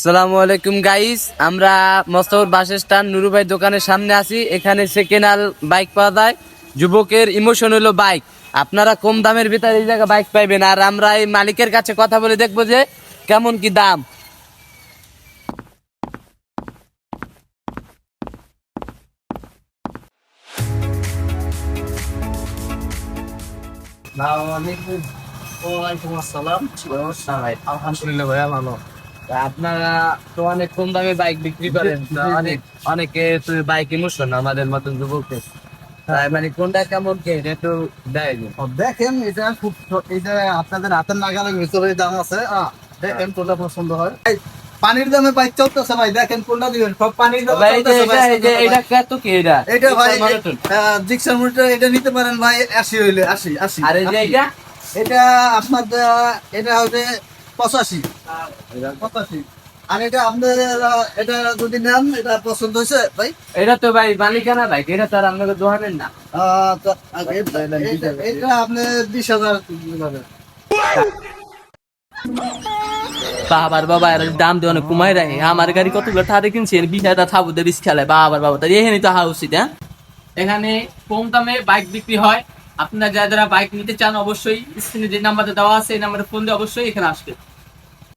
আসসালামু আলাইকুম গাইস, আমরা মস্তফর বাস স্ট্যান্ড নুরু ভাই দোকানের সামনে আছি। এখানে সেকেন্ড হ্যান্ড বাইক পাওয়া যায়। যুবকের ইমোশন হলো বাইক। আপনারা কম দামের ভিতরে এই জায়গায় বাইক পাইবেন, আর আমরা এই মালিকের কাছে কথা বলে দেখবো যে কেমন কি দাম। ওয়ালাইকুম আসসালাম। আলহামদুলিল্লাহ ভাইয়া ভালো। তা আপনারা তো অনেক কম দামে বাইক বিক্রি করেন, তা অনেকে তো বাইক ইমোশন আমাদের মতন যুবকের, তাই মানে কোনটা কেমন কে একটু দেয়। দেখেন এটা খুব এটা আপনাদের হাতের নাগালের ভিতরে দাম আছে। দেখেন কোনটা পছন্দ হয়। এই, পানির দামে বাইক চলতেছে ভাই, দেখেন কোনটা দিবেন। সব পানির দামে ভাই চলতেছে ভাই। এটা কত কি এটা? এটা ভাই মনোটন। জিক্সার মোটর এটা নিতে পারেন ভাই 80 হইলে 80। আর এই যে এটা এটা আপনার এটা হচ্ছে 85। আর এটা আপনার এটা যদি নেন, এটা পছন্দ হয়েছে ভাই। এটা তো ভাই মালিকানা বাইক, এটা তো আর আপনাকে দোহানের না। এটা আপনি 20,000 পাবেন। বাবার বাবা এর দাম দিয়ে অনেক কমাই রাখে। আমার গাড়ি কতগুলো টাকা কিনছি, এর 20,000 থাবু দিয়ে রিস্ক খেলায়। বাবার বাবা তাই এখানে তো হওয়া উচিত। হ্যাঁ, এখানে কম দামে বাইক বিক্রি হয়। আপনারা যারা যারা বাইক নিতে চান অবশ্যই স্ক্রিনে যে নাম্বারটা দেওয়া আছে এই নাম্বারে ফোন দিয়ে অবশ্যই এখানে আসবে।